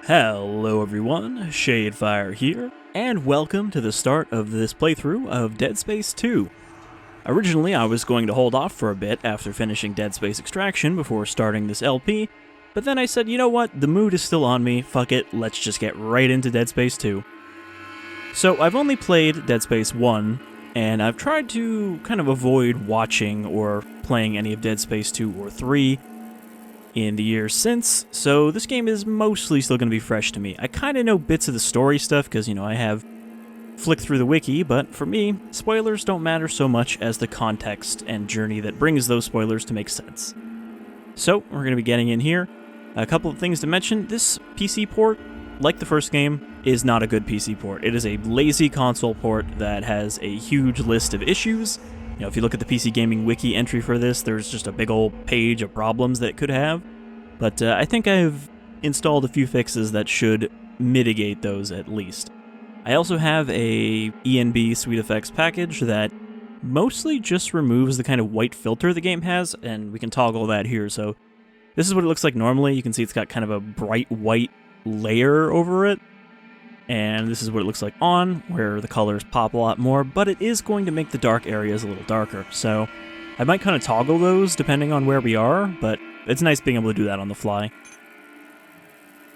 Hello everyone, Shadefire here, and welcome to the start of this playthrough of Dead Space 2. Originally, I was going to hold off for a bit after finishing Dead Space Extraction before starting this LP, but then I said, you know what, the mood is still on me, fuck it, let's just get right into Dead Space 2. So, I've only played Dead Space 1, and I've tried to kind of avoid watching or playing any of Dead Space 2 or 3 in the years since, so this game is mostly still going to be fresh to me. I kind of know bits of the story stuff because, I have flicked through the wiki, but for me, spoilers don't matter so much as the context and journey that brings those spoilers to make sense. So, we're going to be getting in here. A couple of things to mention. This PC port, like the first game, is not a good PC port. It is a lazy console port that has a huge list of issues. If you look at the PC Gaming Wiki entry for this, there's just a big old page of problems that it could have. But I think I've installed a few fixes that should mitigate those at least. I also have a ENB Sweet Effects package that mostly just removes the kind of white filter the game has, and we can toggle that here. So this is what it looks like normally. You can see it's got kind of a bright white layer over it. And this is what it looks like on, where the colors pop a lot more, but it is going to make the dark areas a little darker. So I might kind of toggle those depending on where we are, but it's nice being able to do that on the fly.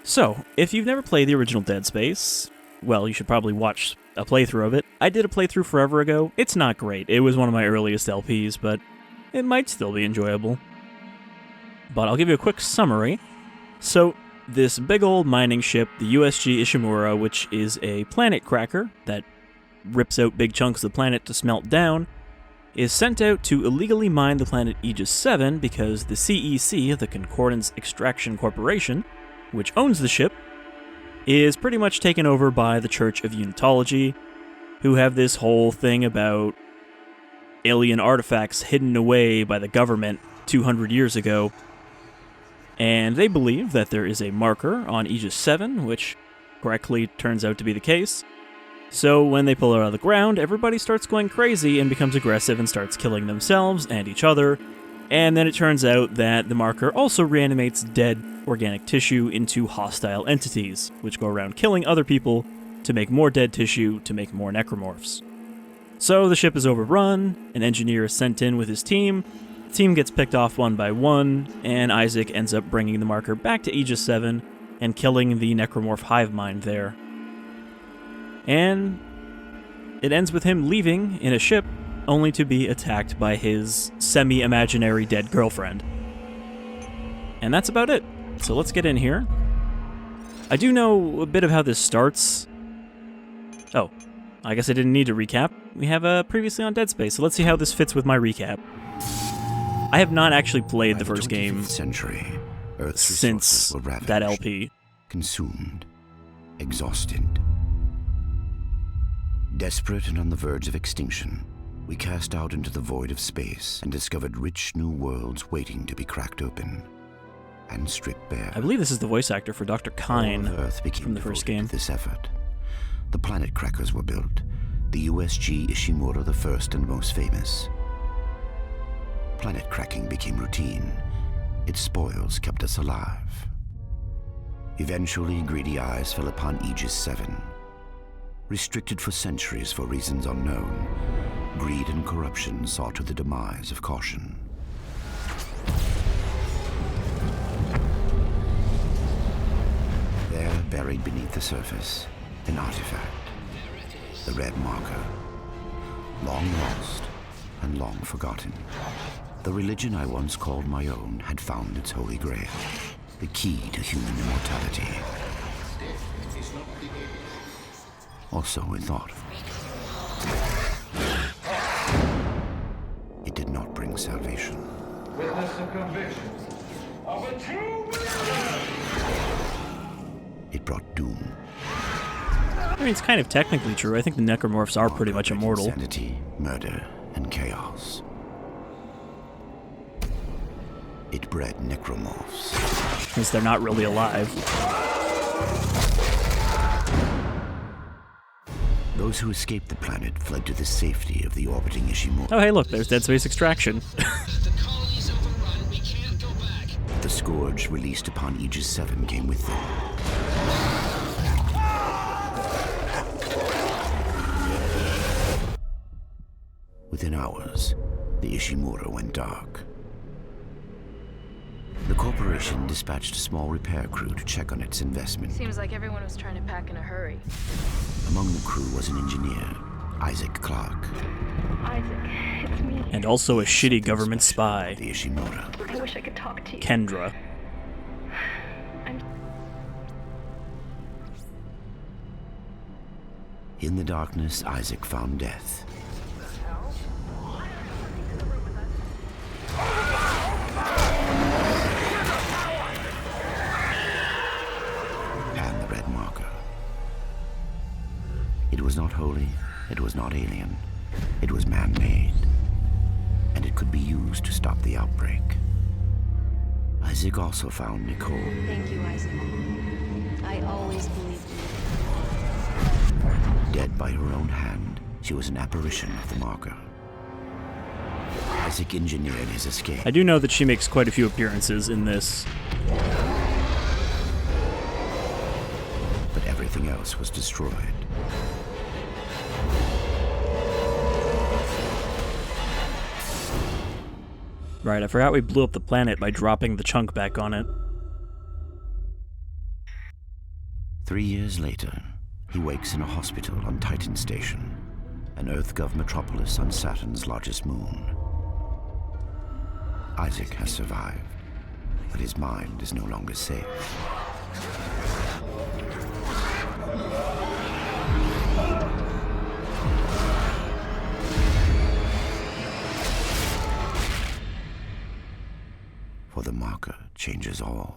So, if you've never played the original Dead Space, well, you should probably watch a playthrough of it. I did a playthrough forever ago. It's not great. It was one of my earliest LPs, but it might still be enjoyable. But I'll give you a quick summary. So, this big old mining ship, the USG Ishimura, which is a planet cracker that rips out big chunks of the planet to smelt down, is sent out to illegally mine the planet Aegis 7 because the CEC, the Concordance Extraction Corporation, which owns the ship, is pretty much taken over by the Church of Unitology, who have this whole thing about alien artifacts hidden away by the government 200 years ago. And they believe that there is a marker on Aegis 7, which correctly turns out to be the case. So when they pull it out of the ground, everybody starts going crazy and becomes aggressive and starts killing themselves and each other. And then it turns out that the marker also reanimates dead organic tissue into hostile entities, which go around killing other people to make more dead tissue to make more necromorphs. So the ship is overrun, an engineer is sent in with his team. The team gets picked off one by one, and Isaac ends up bringing the marker back to Aegis 7 and killing the necromorph hive mind there. And it ends with him leaving in a ship, only to be attacked by his semi-imaginary dead girlfriend. And that's about it. So let's get in here. I do know a bit of how this starts. Oh, I guess I didn't need to recap. We have previously on Dead Space, so let's see how this fits with my recap. I have not actually played the first game century, Earth's since were ravaged, that LP. Consumed, exhausted. Desperate and on the verge of extinction, we cast out into the void of space and discovered rich new worlds waiting to be cracked open and stripped bare. I believe this is the voice actor for Dr. Kyne from the first game. This effort. The planet crackers were built, the USG Ishimura the first and most famous. Planet cracking became routine. Its spoils kept us alive. Eventually, greedy eyes fell upon Aegis 7. Restricted for centuries for reasons unknown, greed and corruption saw to the demise of caution. There, buried beneath the surface, an artifact, the Red Marker, long lost and long forgotten. The religion I once called my own had found its holy grail, the key to human immortality. Or so we thought. It did not bring salvation. Witness the conviction of a true believer. It brought doom. I mean, it's kind of technically true. I think the necromorphs are pretty much immortal. Insanity, murder, and chaos. It bred necromorphs. Because they're not really alive. Those who escaped the planet fled to the safety of the orbiting Ishimura. Oh, hey, look, there's Dead Space Extraction. The scourge released upon Aegis 7 came with them. Within hours, the Ishimura went dark. The corporation dispatched a small repair crew to check on its investment. Seems like everyone was trying to pack in a hurry. Among the crew was an engineer, Isaac Clarke. Isaac, it's me. And also a shitty government spy, The Ishimura. I wish I could talk to you. Kendra. In the darkness, Isaac found death. And the red marker. It was not holy, it was not alien, it was man-made. And it could be used to stop the outbreak. Isaac also found Nicole. Thank you, Isaac. I always believed in you. Dead by her own hand, she was an apparition of the marker. Isaac engineered his escape. I do know that she makes quite a few appearances in this. But everything else was destroyed. Right, I forgot we blew up the planet by dropping the chunk back on it. 3 years later, he wakes in a hospital on Titan Station, an Earth-gov metropolis on Saturn's largest moon. Isaac has survived, but his mind is no longer safe. For the marker changes all.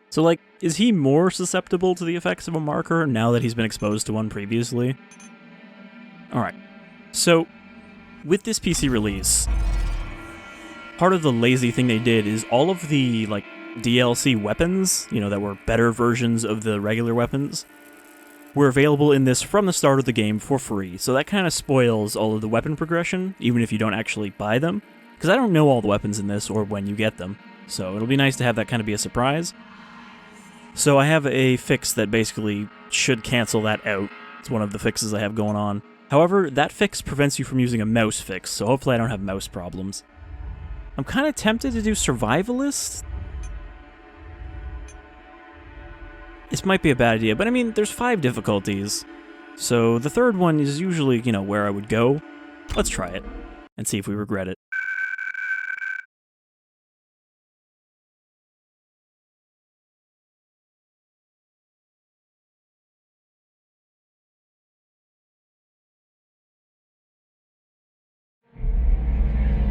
So, like, is he more susceptible to the effects of a marker now that he's been exposed to one previously? Alright, so, with this PC release, part of the lazy thing they did is all of the, like, DLC weapons, you know, that were better versions of the regular weapons, were available in this from the start of the game for free. So that kind of spoils all of the weapon progression, even if you don't actually buy them. Because I don't know all the weapons in this or when you get them. So it'll be nice to have that kind of be a surprise. So I have a fix that basically should cancel that out. It's one of the fixes I have going on. However, that fix prevents you from using a mouse fix, so hopefully I don't have mouse problems. I'm kind of tempted to do Survivalist. This might be a bad idea, but I mean, there's 5 difficulties. So the third one is usually, you know, where I would go. Let's try it and see if we regret it.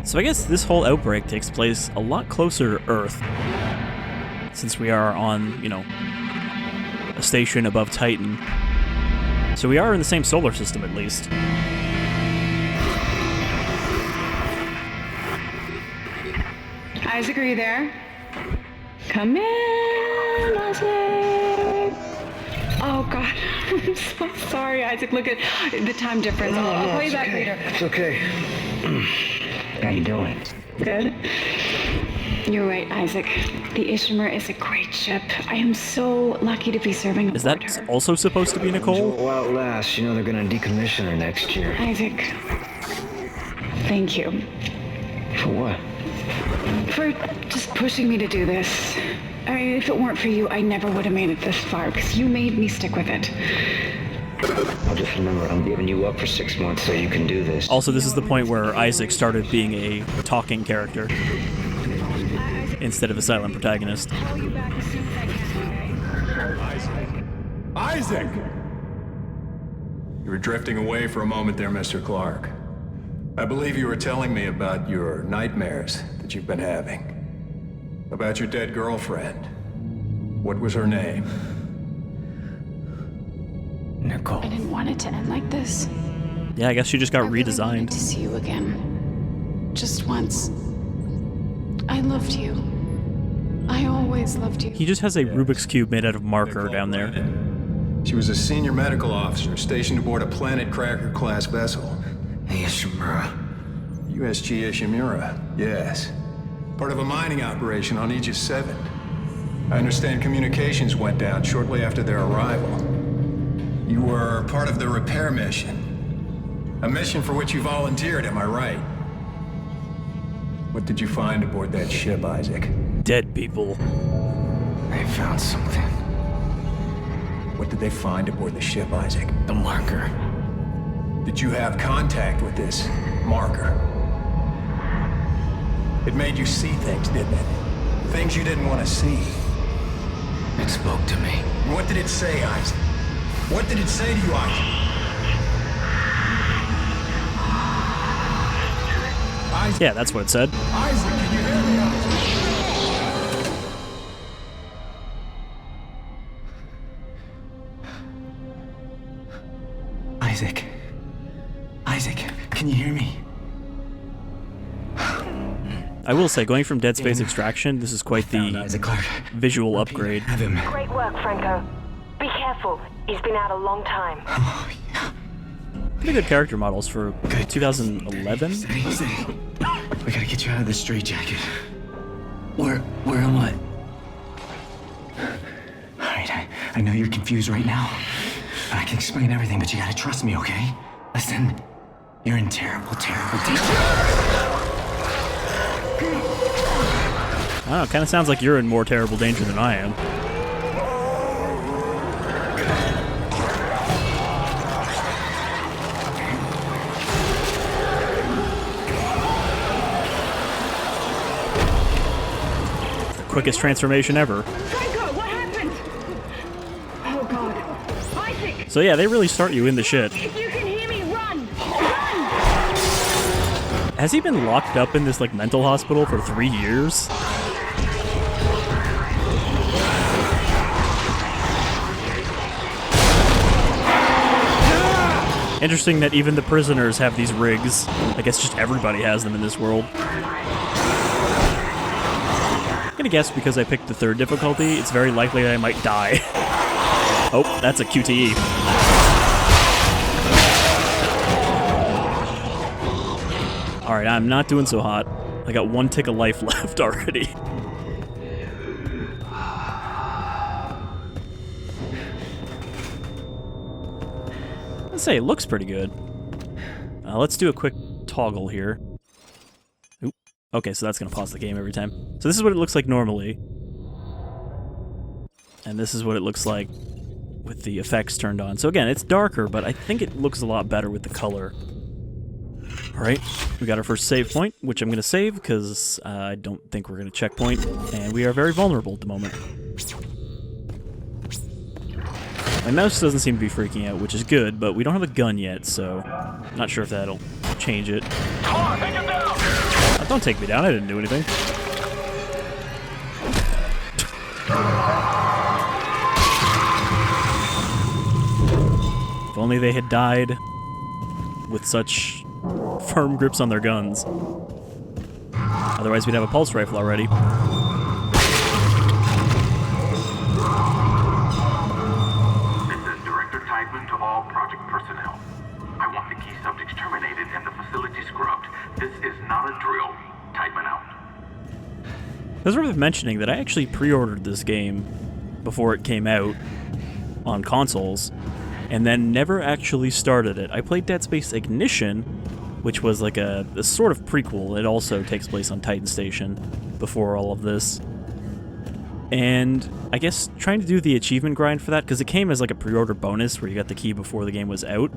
So I guess this whole outbreak takes place a lot closer to Earth, since we are on, you know, a station above Titan. So we are in the same solar system, at least. Isaac, are you there? Come in, Isaac. Oh, God. I'm so sorry, Isaac. Look at the time difference. I'll call you back later. It's okay. How you doing? Good. You're right, Isaac. The Ishimura is a great ship. I am so lucky to be serving Is aboard that her. also supposed to be Nicole? While it lasts, you know they're gonna decommission her next year. Isaac, thank you For what? for just pushing me to do this. I mean, if it weren't for you, I never would have made it this far, because you made me stick with it. I'll just remember I'm giving you up for 6 months so you can do this. Also, this is the point where Isaac started being a talking character instead of a silent protagonist. I'll call you back as soon as I can. Isaac! You were drifting away for a moment there, Mr. Clarke. I believe you were telling me about your nightmares that you've been having. About your dead girlfriend. What was her name? Nicole. I didn't want it to end like this. Yeah, I guess she just got I really wanted redesigned. to see you again. Just once. I loved you. I always loved you. He just has a Rubik's Cube made out of marker down there. She was a senior medical officer stationed aboard a Planet Cracker-class vessel. Hey, Ishimura. USG Ishimura, yes. Part of a mining operation on Aegis 7. I understand communications went down shortly after their arrival. You were part of the repair mission. A mission for which you volunteered, am I right? What did you find aboard that ship, Isaac? Dead people. I found something. What did they find aboard the ship, Isaac? The marker. Did you have contact with this marker? It made you see things, didn't it? Things you didn't want to see. It spoke to me. What did it say, Isaac? What did it say to you, Isaac? Isaac? Yeah, that's what it said. Isaac, can you hear me, Isaac? Isaac. Isaac, can you hear me? I will say, going from Dead Space Extraction, this is quite the Isaac Clarke. visual upgrade. Have him. Great work, Franco. Be careful. He's been out a long time. Oh, yeah. Pretty good character models for 2011. Steady. We gotta get you out of this straitjacket. Where am I? Alright, I know you're confused right now. I can explain everything, but you gotta trust me, okay? Listen, you're in terrible danger. I don't know, kind of sounds like you're in more terrible danger than I am. The quickest transformation ever. Franco, what happened? Oh God. Isaac! So yeah, they really start you in the shit. If you can hear me, run! Has he been locked up in this like mental hospital for 3 years? Interesting that even the prisoners have these rigs. I guess just everybody has them in this world. I'm gonna guess because I picked the 3rd difficulty, it's very likely that I might die. Oh, that's a QTE. Alright, I'm not doing so hot. I got 1 tick of life left already. Let's say it looks pretty good. Let's do a quick toggle here. Oop. Okay, so that's going to pause the game every time. So this is what it looks like normally. And this is what it looks like with the effects turned on. So again, it's darker, but I think it looks a lot better with the color. Alright, we got our first save point, which I'm going to save because I don't think we're going to checkpoint. And we are very vulnerable at the moment. My mouse doesn't seem to be freaking out, which is good, but we don't have a gun yet, so not sure if that'll change it. Come on, take him down! Don't take me down, I didn't do anything. If only they had died with such firm grips on their guns. Otherwise we'd have a pulse rifle already. To all project personnel. I want the key subjects terminated and the facility scrubbed. This is not a drill. Tideman out. It was worth mentioning that I actually pre-ordered this game before it came out on consoles, and then never actually started it. I played Dead Space Ignition, which was like a sort of prequel. It also takes place on Titan Station before all of this. And I guess trying to do the achievement grind for that, because it came as like a pre-order bonus where you got the key before the game was out,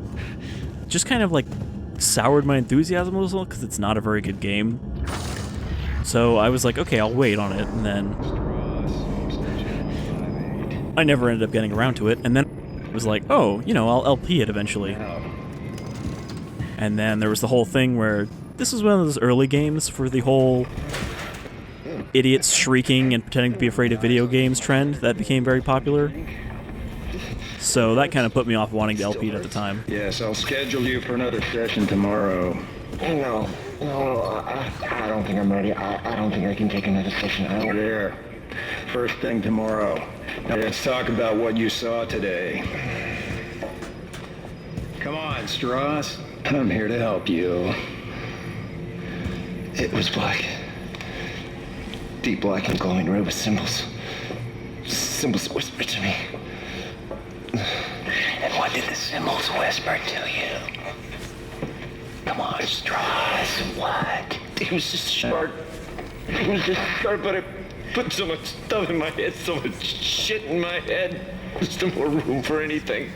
just kind of like soured my enthusiasm a little because it's not a very good game. So I was like, okay, I'll wait on it, and then I never ended up getting around to it, and then it was like, oh, you know, I'll LP it eventually. And then there was the whole thing where this was one of those early games for the whole idiots shrieking and pretending to be afraid of video games trend that became very popular. So that kind of put me off wanting to LP it at the time. Yes, I'll schedule you for another session tomorrow. No, I don't think I'm ready. I don't think I can take another session. There. First thing tomorrow. Now let's talk about what you saw today. Come on, Strauss. I'm here to help you. It was black. Deep black and glowing red with symbols. Symbols whispered to me. And What did the symbols whisper to you? Come on, Strauss, what? It was just short. It was just short, but it put so much stuff in my head, so much shit in my head. There's no more room for anything.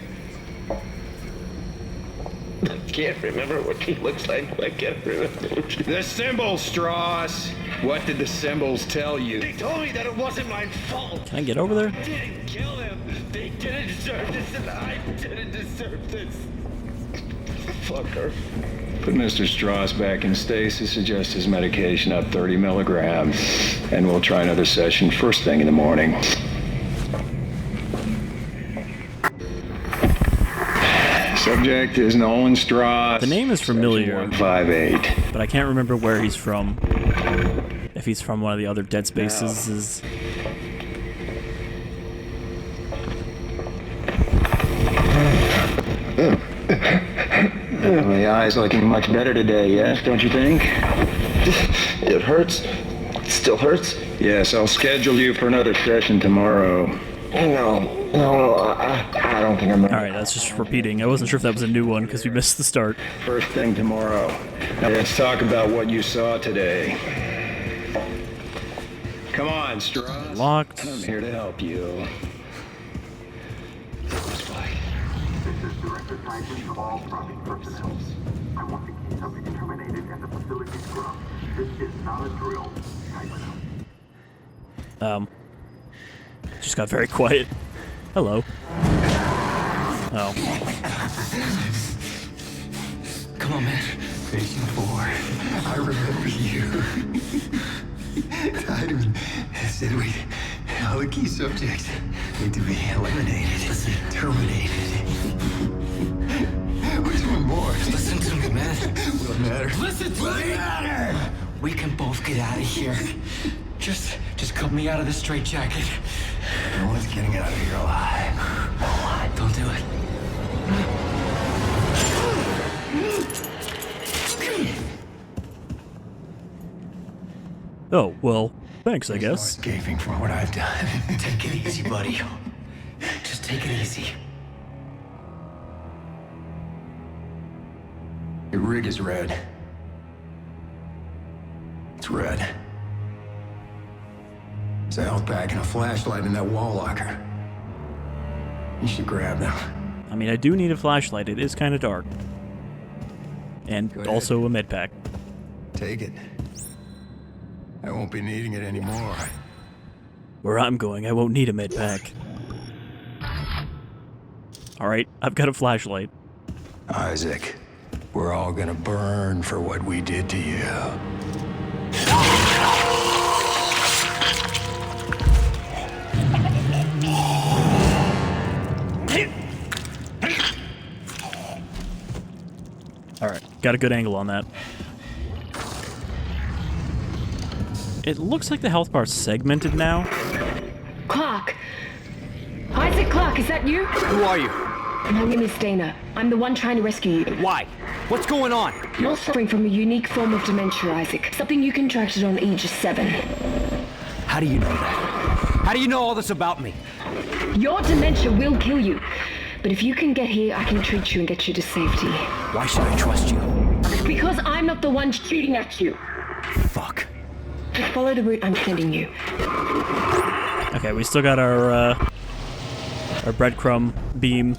I can't remember what he looks like. I can't remember. The symbols, Strauss. What did the symbols tell you? They told me that it wasn't my fault. Can I get over there? I didn't kill him. They didn't deserve this, and I didn't deserve this. Fucker. Put Mr. Strauss back in stasis, adjust his medication up 30 milligrams, and we'll try another session first thing in the morning. Subject is Nolan Strauss. The name is familiar, 158. but I can't remember where he's from. If he's from one of the other Dead Spaces. The eye's looking much better today, yes? Don't you think? It hurts. It still hurts? Yes, I'll schedule you for another session tomorrow. No, I don't think I'm ready. Alright, that's just repeating. I wasn't sure if that was a new one because we missed the start. First thing tomorrow. Now let's talk about what you saw today. Come on, Strauss. Locked. I'm here to help you. This is Director Titan of all project personnel. I want the key subject terminated and the facility scrubbed. This is not a drill. Just got very quiet. Hello. Oh. Come on, man. Patient 4, I remember you. Titan said all the key subjects need to be eliminated, terminated. Which one more? Listen to me, man. Will it matter? Listen to me! Matter! We can both get out of here. Just cut me out of this straitjacket. No one's getting out of here alive. Don't do it. Oh, well, thanks, I There's no guess. escaping from what I've done. Take it easy, buddy. Just take it easy. Your rig is red. It's red. There's a health pack and a flashlight in that wall locker. You should grab them. I mean, I do need a flashlight. It is kind of dark. And Go also ahead. a med pack. Take it. I won't be needing it anymore. Where I'm going, I won't need a med pack. Alright, I've got a flashlight. Isaac, we're all gonna burn for what we did to you. Alright, got a good angle on that. It looks like the health bar's segmented now. Clark! Isaac Clark, is that you? Who are you? My name is Daina. I'm the one trying to rescue you. Why? What's going on? You're suffering from a unique form of dementia, Isaac. Something you contracted on Aegis 7. How do you know that? How do you know all this about me? Your dementia will kill you. But if you can get here, I can treat you and get you to safety. Why should I trust you? Because I'm not the one shooting at you. Fuck. Just follow the route I'm sending you. Okay, we still got our breadcrumb beam.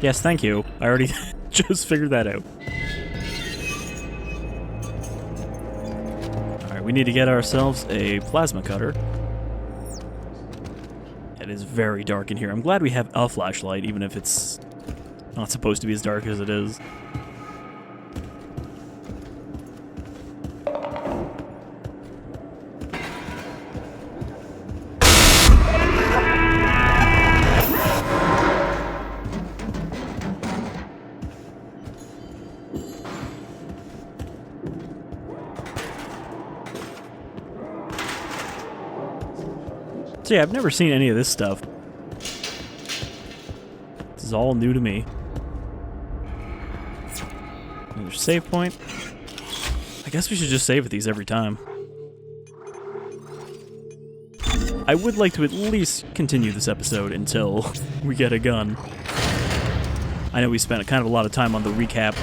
Yes, thank you. I already just figured that out. Alright, we need to get ourselves a plasma cutter. It is very dark in here. I'm glad we have a flashlight, even if it's not supposed to be as dark as it is. So yeah, I've never seen any of this stuff. This is all new to me. Another save point. I guess we should just save at these every time. I would like to at least continue this episode until we get a gun. I know we spent kind of a lot of time on the recap.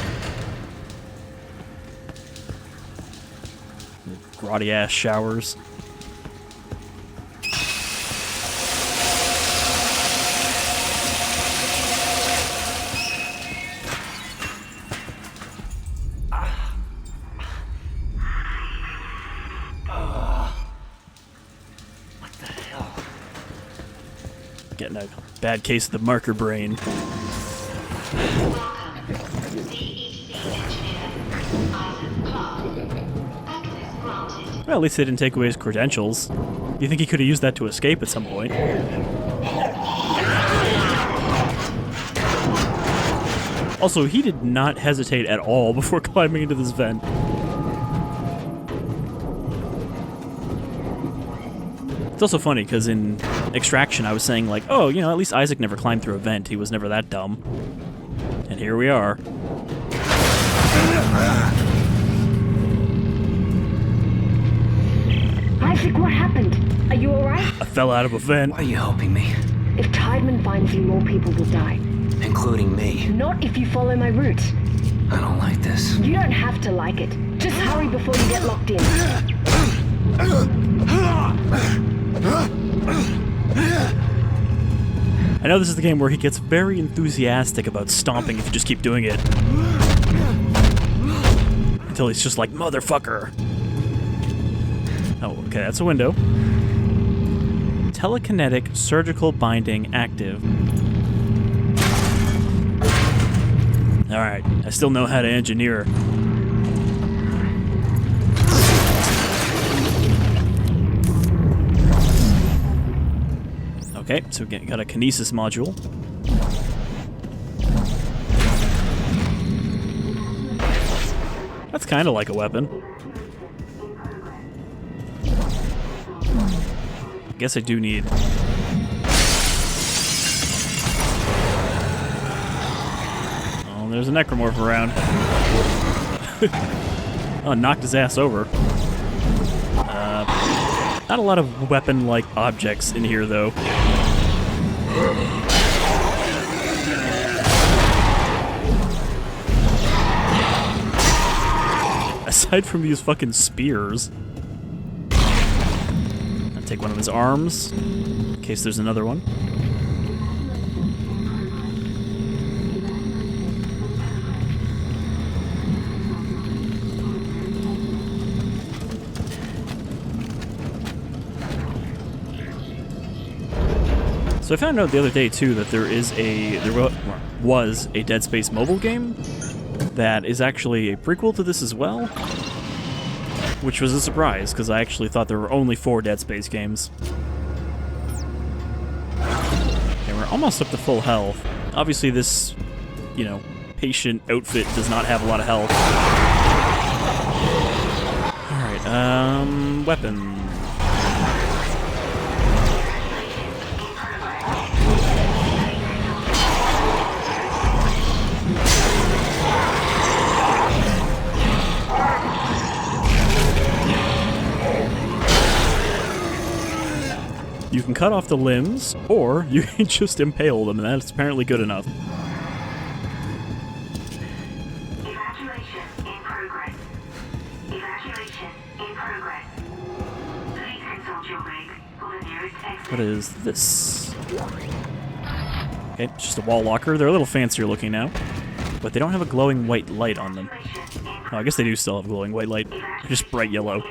Grotty-ass showers. What the hell? Getting a bad case of the marker brain. Well, at least they didn't take away his credentials. Do you think he could have used that to escape at some point? Also, he did not hesitate at all before climbing into this vent. It's also funny, because in Extraction I was saying, like, oh, you know, at least Isaac never climbed through a vent. He was never that dumb. And here we are. Isaac, what happened? Are you alright? I fell out of a vent. Why are you helping me? If Tideman finds you, more people will die. Including me. Not if you follow my route. I don't like this. You don't have to like it. Just hurry before you get locked in. I know this is the game where he gets very enthusiastic about stomping if you just keep doing it. Until he's just like, motherfucker. Oh, okay, that's a window. Telekinetic surgical binding active. Alright, I still know how to engineer. Okay, so we got a Kinesis module. That's kind of like a weapon. Guess I do need... Oh, there's a Necromorph around. Oh, knocked his ass over. Not a lot of weapon-like objects in here, though. Aside from these fucking spears. I'll take one of his arms, in case there's another one. So I found out the other day too that there was a Dead Space mobile game that is actually a prequel to this as well, which was a surprise because I actually thought there were only 4 Dead Space games. Okay, we're almost up to full health. Obviously this, you know, patient outfit does not have a lot of health. Alright, weapon. You can cut off the limbs, or you can just impale them, and that's apparently good enough. Evacuation in progress. Evacuation in progress. Please consult your rig for the nearest exit. What is this? Okay, it's just a wall locker. They're a little fancier looking now, but they don't have a glowing white light on them. Oh, I guess they do still have glowing white light. They're just bright yellow.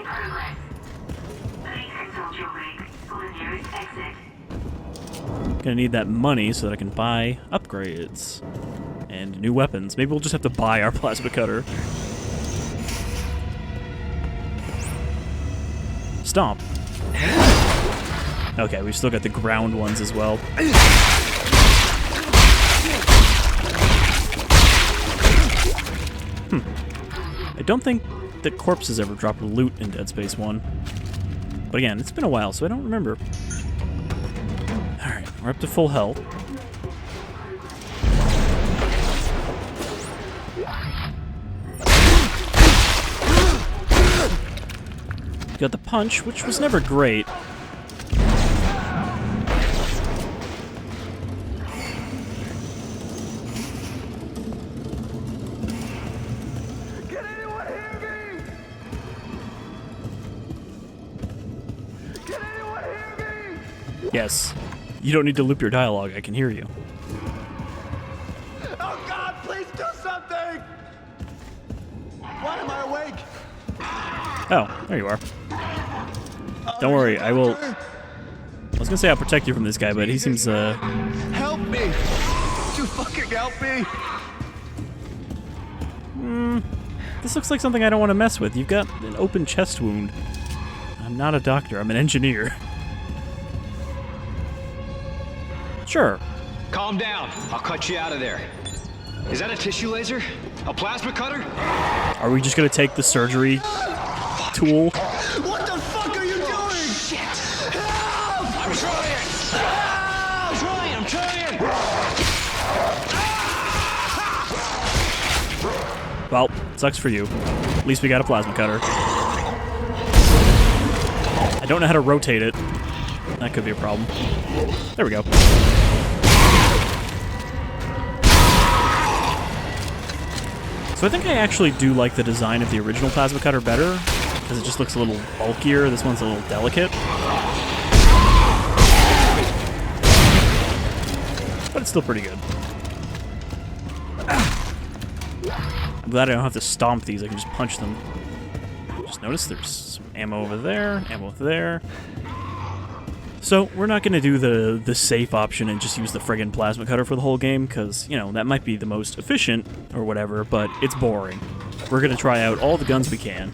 Gonna need that money so that I can buy upgrades and new weapons. Maybe we'll just have to buy our plasma cutter. Stomp. Okay, we've still got the ground ones as well. I don't think that corpses ever drop loot in Dead Space 1. But again, it's been a while, so I don't remember. Alright, we're up to full health. Got the punch, which was never great. Yes. You don't need to loop your dialogue. I can hear you. Oh God, please do something! Why am I awake? Oh, there you are. Don't worry, I will... I was gonna say I'll protect you from this guy, but he seems, Help me! Would you fucking help me? This looks like something I don't want to mess with. You've got an open chest wound. I'm not a doctor, I'm an engineer. Sure. Calm down. I'll cut you out of there. Is that a tissue laser? A plasma cutter? Are we just gonna take the surgery tool? What the fuck are you doing? Shit! Help! I'm trying! I'm trying! Well, sucks for you. At least we got a plasma cutter. I don't know how to rotate it. That could be a problem. There we go. So I think I actually do like the design of the original plasma cutter better, because it just looks a little bulkier. This one's a little delicate. But it's still pretty good. I'm glad I don't have to stomp these, I can just punch them. Just notice there's some ammo over there, ammo there. So, we're not going to do the safe option and just use the friggin' plasma cutter for the whole game, because, you know, that might be the most efficient, or whatever, but it's boring. We're going to try out all the guns we can.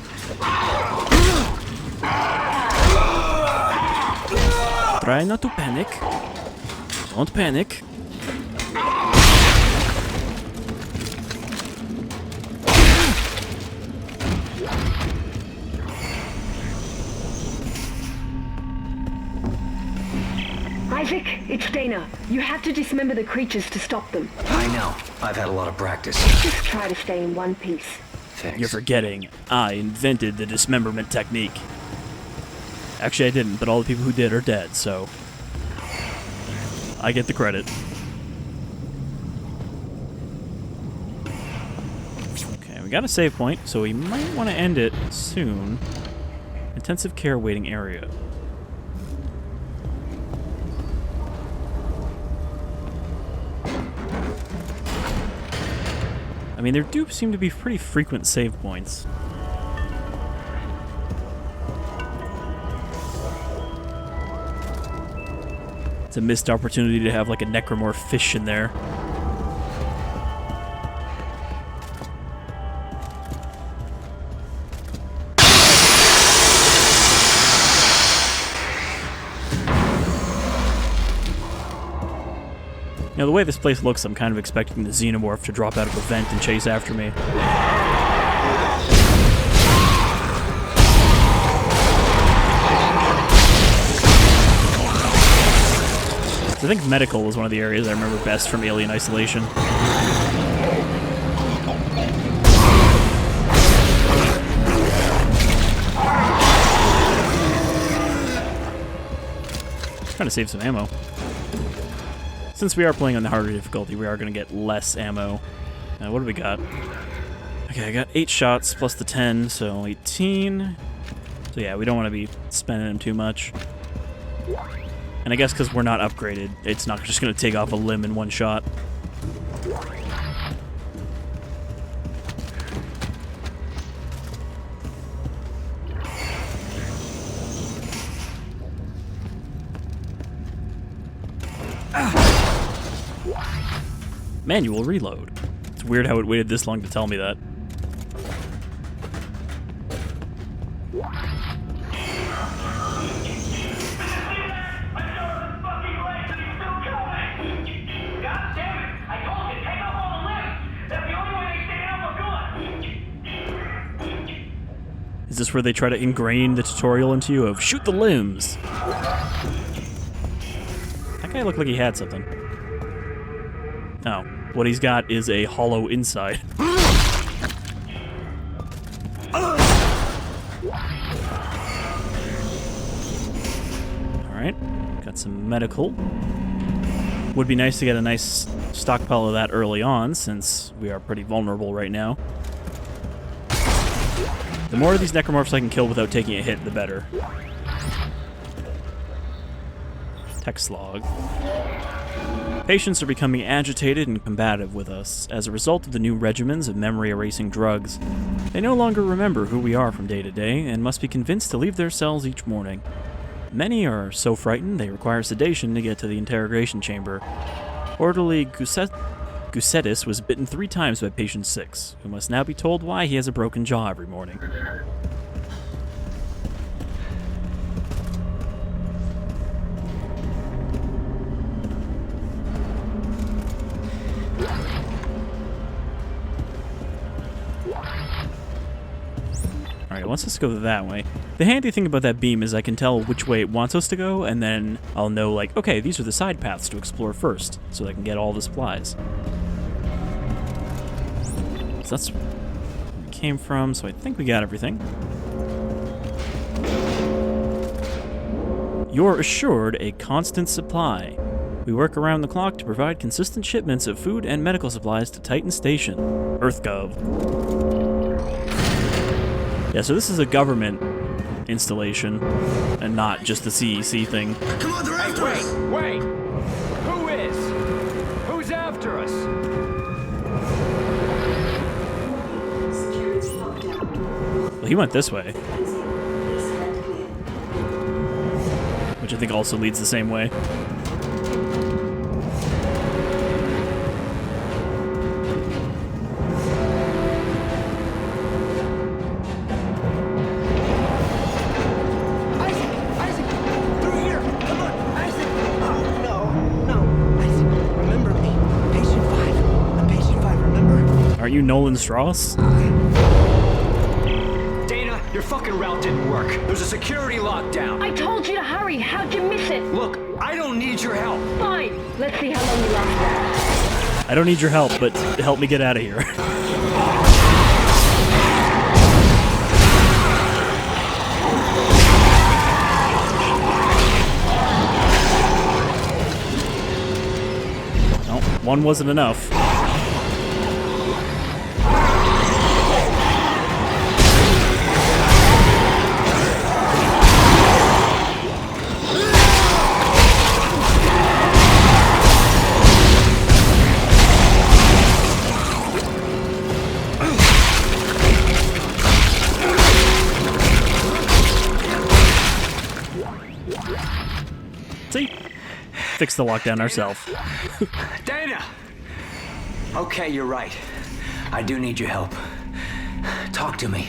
Try not to panic. Don't panic. Isaac, it's Daina. You have to dismember the creatures to stop them. I know. I've had a lot of practice. Just try to stay in one piece. Thanks. You're forgetting, I invented the dismemberment technique. Actually, I didn't, but all the people who did are dead, so I get the credit. Okay, we got a save point, so we might want to end it soon. Intensive care waiting area. I mean, there do seem to be pretty frequent save points. It's a missed opportunity to have like a Necromorph fish in there. You know, the way this place looks, I'm kind of expecting the Xenomorph to drop out of a vent and chase after me. I think medical was one of the areas I remember best from Alien Isolation. Trying to save some ammo. Since we are playing on the harder difficulty, we are going to get less ammo. What do we got? Okay, I got 8 shots plus the 10, so 18. So yeah, we don't want to be spending them too much. And I guess because we're not upgraded, it's not just going to take off a limb in one shot. Manual reload. It's weird how it waited this long to tell me that. Is this where they try to ingrain the tutorial into you of shoot the limbs? That guy looked like he had something. Oh, what he's got is a hollow inside. Alright, got some medical. Would be nice to get a nice stockpile of that early on, since we are pretty vulnerable right now. The more of these Necromorphs I can kill without taking a hit, the better. Text log. Patients are becoming agitated and combative with us as a result of the new regimens of memory-erasing drugs. They no longer remember who we are from day to day and must be convinced to leave their cells each morning. Many are so frightened they require sedation to get to the interrogation chamber. Orderly Gusetis was bitten 3 times by patient 6, who must now be told why he has a broken jaw every morning. Alright, it wants us to go that way. The handy thing about that beam is I can tell which way it wants us to go, and then I'll know, like, okay, these are the side paths to explore first, so I can get all the supplies. So that's where we came from, so I think we got everything. You're assured a constant supply. We work around the clock to provide consistent shipments of food and medical supplies to Titan Station, EarthGov. Yeah, so this is a government installation, and not just the CEC thing. Come on, they're after us! Wait! Who is? Who's after us? Well, he went this way. Which I think also leads the same way. Aren't you Nolan Strauss? Daina, your fucking route didn't work. There's a security lockdown. I told you to hurry. How'd you miss it? Look, I don't need your help. Fine. Let's see how long you last. I don't need your help, but help me get out of here. No, one wasn't enough. See? Fix the lockdown ourselves. Daina! Okay, you're right. I do need your help. Talk to me.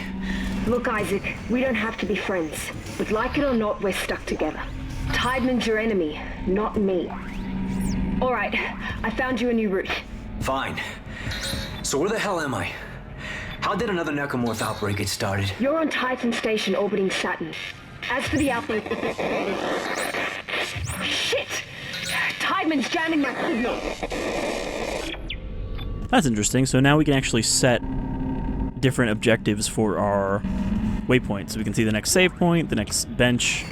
Look, Isaac, we don't have to be friends. But like it or not, we're stuck together. Tideman's your enemy, not me. Alright, I found you a new route. Fine. So where the hell am I? How did another Necromorph outbreak get started? You're on Titan Station orbiting Saturn. As for the outbreak... Shit! Tideman's jamming my signal! That's interesting. So now we can actually set different objectives for our waypoints. So we can see the next save point, the next bench.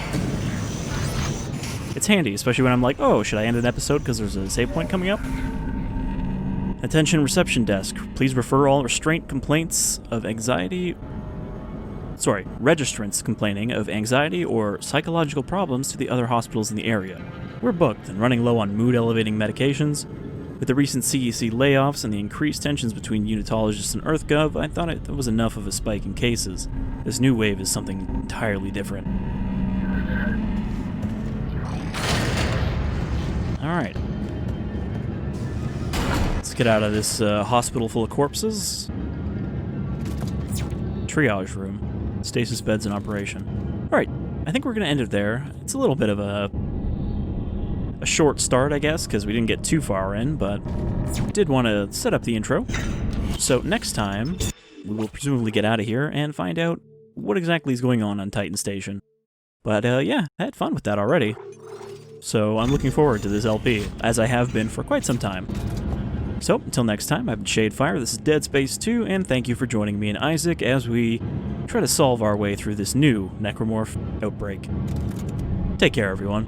It's handy, especially when I'm like, oh, should I end an episode because there's a save point coming up? Attention reception desk. Please refer all restraint complaints of anxiety... Sorry, registrants complaining of anxiety or psychological problems to the other hospitals in the area. We're booked and running low on mood-elevating medications. With the recent CEC layoffs and the increased tensions between unitologists and EarthGov, I thought it was enough of a spike in cases. This new wave is something entirely different. Alright. Let's get out of this hospital full of corpses. Triage room. Stasis beds in operation. Alright, I think we're going to end it there. It's a little bit of a short start, I guess, because we didn't get too far in, but did want to set up the intro. So next time, we will presumably get out of here and find out what exactly is going on Titan Station. But yeah, I had fun with that already. So I'm looking forward to this LP, as I have been for quite some time. So, until next time, I've been Shadefire, this is Dead Space 2, and thank you for joining me and Isaac as we try to solve our way through this new Necromorph outbreak. Take care, everyone.